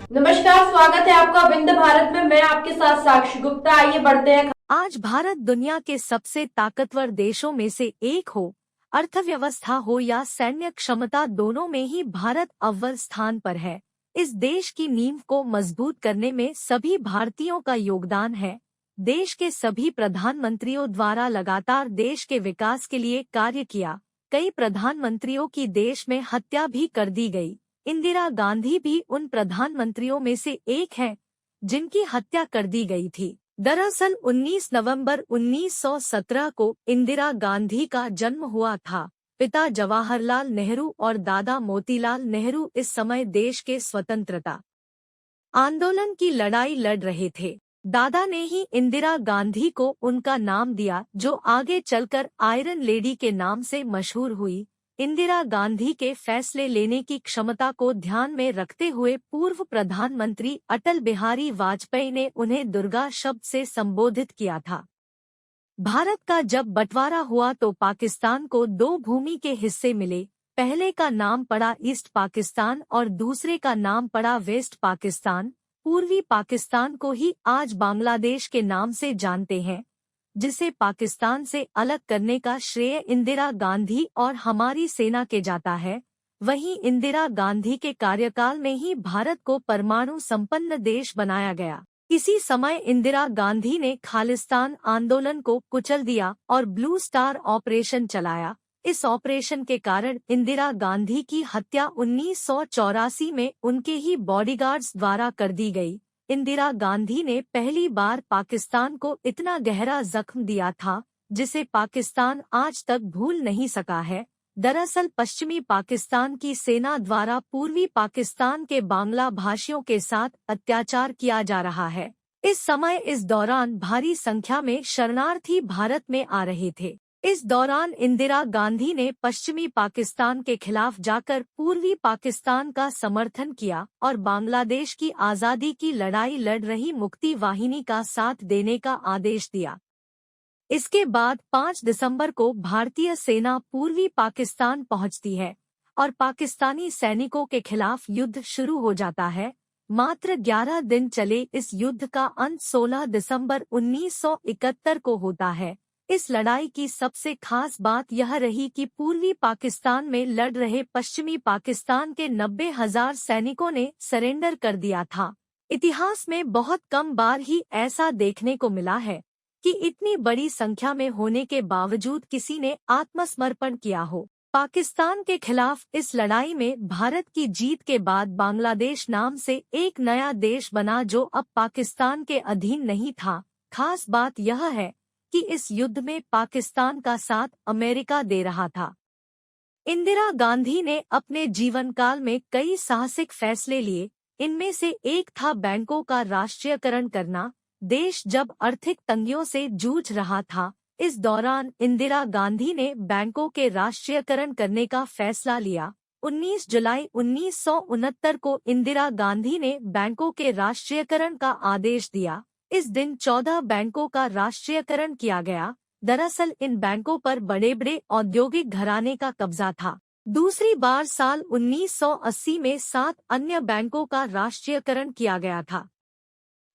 नमस्कार, स्वागत है आपका विंध्य भारत में। मैं आपके साथ साक्षी गुप्ता। आइए बढ़ते हैं। आज भारत दुनिया के सबसे ताकतवर देशों में से एक हो, अर्थव्यवस्था हो या सैन्य क्षमता, दोनों में ही भारत अव्वल स्थान पर है। इस देश की नींव को मजबूत करने में सभी भारतीयों का योगदान है। देश के सभी प्रधानमंत्रियों द्वारा लगातार देश के विकास के लिए कार्य किया। कई प्रधानमंत्रियों की देश में हत्या भी कर दी गई। इंदिरा गांधी भी उन प्रधानमंत्रियों में से एक हैं, जिनकी हत्या कर दी गई थी। दरअसल 19 नवंबर 1917 को इंदिरा गांधी का जन्म हुआ था। पिता जवाहरलाल नेहरू और दादा मोतीलाल नेहरू इस समय देश के स्वतंत्रता आंदोलन की लड़ाई लड़ रहे थे। दादा ने ही इंदिरा गांधी को उनका नाम दिया, जो आगे चलकर आयरन लेडी के नाम से मशहूर हुई। इंदिरा गांधी के फैसले लेने की क्षमता को ध्यान में रखते हुए पूर्व प्रधानमंत्री अटल बिहारी वाजपेयी ने उन्हें दुर्गा शब्द से संबोधित किया था। भारत का जब बंटवारा हुआ तो पाकिस्तान को दो भूमि के हिस्से मिले। पहले का नाम पड़ा ईस्ट पाकिस्तान और दूसरे का नाम पड़ा वेस्ट पाकिस्तान। पूर्वी पाकिस्तान को ही आज बांग्लादेश के नाम से जानते हैं, जिसे पाकिस्तान से अलग करने का श्रेय इंदिरा गांधी और हमारी सेना के जाता है। वहीं इंदिरा गांधी के कार्यकाल में ही भारत को परमाणु संपन्न देश बनाया गया। इसी समय इंदिरा गांधी ने खालिस्तान आंदोलन को कुचल दिया और ब्लू स्टार ऑपरेशन चलाया। इस ऑपरेशन के कारण इंदिरा गांधी की हत्या 1984 में उनके ही बॉडीगार्ड्स द्वारा कर दी गई। इंदिरा गांधी ने पहली बार पाकिस्तान को इतना गहरा जख्म दिया था, जिसे पाकिस्तान आज तक भूल नहीं सका है। दरअसल पश्चिमी पाकिस्तान की सेना द्वारा पूर्वी पाकिस्तान के बांग्ला भाषियों के साथ अत्याचार किया जा रहा है। इस समय इस दौरान भारी संख्या में शरणार्थी भारत में आ रहे थे। इस दौरान इंदिरा गांधी ने पश्चिमी पाकिस्तान के खिलाफ जाकर पूर्वी पाकिस्तान का समर्थन किया और बांग्लादेश की आज़ादी की लड़ाई लड़ रही मुक्ति वाहिनी का साथ देने का आदेश दिया। इसके बाद 5 दिसंबर को भारतीय सेना पूर्वी पाकिस्तान पहुंचती है और पाकिस्तानी सैनिकों के खिलाफ युद्ध शुरू हो जाता है। मात्र 11 दिन चले इस युद्ध का अंत 16 दिसंबर 1971 को होता है। इस लड़ाई की सबसे खास बात यह रही कि पूर्वी पाकिस्तान में लड़ रहे पश्चिमी पाकिस्तान के 90,000 सैनिकों ने सरेंडर कर दिया था। इतिहास में बहुत कम बार ही ऐसा देखने को मिला है कि इतनी बड़ी संख्या में होने के बावजूद किसी ने आत्मसमर्पण किया हो। पाकिस्तान के खिलाफ इस लड़ाई में भारत की जीत के बाद बांग्लादेश नाम से एक नया देश बना, जो अब पाकिस्तान के अधीन नहीं था। खास बात यह है कि इस युद्ध में पाकिस्तान का साथ अमेरिका दे रहा था। इंदिरा गांधी ने अपने जीवन काल में कई साहसिक फैसले लिए। इनमें से एक था बैंकों का राष्ट्रीयकरण करना। देश जब आर्थिक तंगियों से जूझ रहा था, इस दौरान इंदिरा गांधी ने बैंकों के राष्ट्रीयकरण करने का फैसला लिया। 19 जुलाई 1969 को इंदिरा गांधी ने बैंकों के राष्ट्रीयकरण का आदेश दिया। इस दिन 14 बैंकों का राष्ट्रीयकरण किया गया। दरअसल इन बैंकों पर बड़े बड़े औद्योगिक घराने का कब्जा था। दूसरी बार साल 1980 में 7 अन्य बैंकों का राष्ट्रीयकरण किया गया था।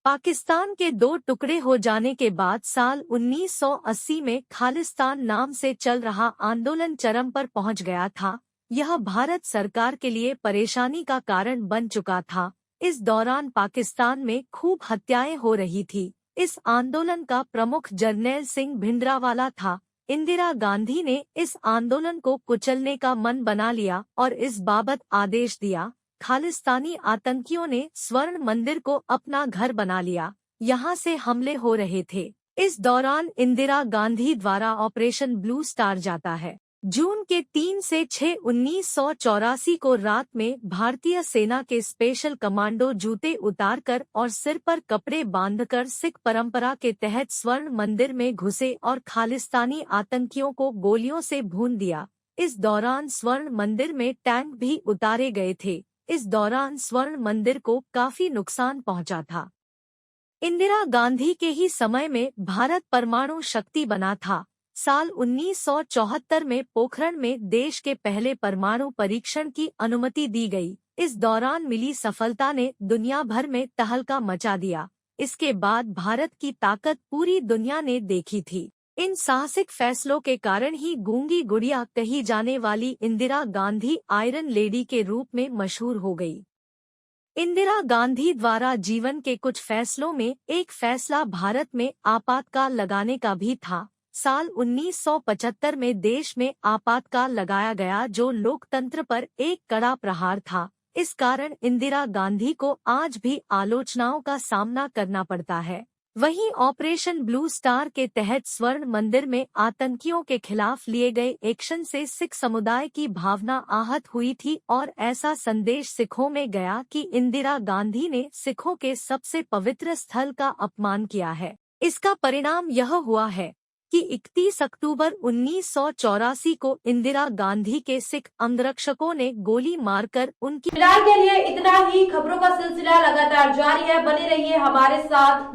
पाकिस्तान के 2 टुकड़े हो जाने के बाद साल 1980 में खालिस्तान नाम से चल रहा आंदोलन चरम पर पहुंच गया था। यह भारत सरकार के लिए परेशानी का कारण बन चुका था। इस दौरान पाकिस्तान में खूब हत्याएं हो रही थी। इस आंदोलन का प्रमुख जरनैल सिंह भिंडरावाला था। इंदिरा गांधी ने इस आंदोलन को कुचलने का मन बना लिया और इस बाबत आदेश दिया। खालिस्तानी आतंकियों ने स्वर्ण मंदिर को अपना घर बना लिया। यहाँ से हमले हो रहे थे। इस दौरान इंदिरा गांधी द्वारा ऑपरेशन ब्लू स्टार जाता है। जून के 3 से 6 1984 को रात में भारतीय सेना के स्पेशल कमांडो जूते उतारकर और सिर पर कपड़े बांधकर सिख परंपरा के तहत स्वर्ण मंदिर में घुसे और खालिस्तानी आतंकियों को गोलियों से भून दिया। इस दौरान स्वर्ण मंदिर में टैंक भी उतारे गए थे। इस दौरान स्वर्ण मंदिर को काफी नुकसान पहुंचा था। इंदिरा गांधी के ही समय में भारत परमाणु शक्ति बना था। साल 1974 में पोखरण में देश के पहले परमाणु परीक्षण की अनुमति दी गई। इस दौरान मिली सफलता ने दुनिया भर में तहलका मचा दिया। इसके बाद भारत की ताकत पूरी दुनिया ने देखी थी। इन साहसिक फैसलों के कारण ही गूंगी गुड़िया कही जाने वाली इंदिरा गांधी आयरन लेडी के रूप में मशहूर हो गई। इंदिरा गांधी द्वारा जीवन के कुछ फैसलों में एक फैसला भारत में आपातकाल लगाने का भी था। साल 1975 में देश में आपातकाल लगाया गया, जो लोकतंत्र पर एक कड़ा प्रहार था। इस कारण इंदिरा गांधी को आज भी आलोचनाओं का सामना करना पड़ता है। वहीं ऑपरेशन ब्लू स्टार के तहत स्वर्ण मंदिर में आतंकियों के खिलाफ लिए गए एक्शन से सिख समुदाय की भावना आहत हुई थी और ऐसा संदेश सिखों में गया कि इंदिरा गांधी ने सिखों के सबसे पवित्र स्थल का अपमान किया है। इसका परिणाम यह हुआ है कि 31 अक्टूबर 1984 को इंदिरा गांधी के सिख अंगरक्षकों ने गोली मारकर उनकी। फिलहाल के लिए इतना ही। खबरों का सिलसिला लगातार जारी है, बने रहिए हमारे साथ।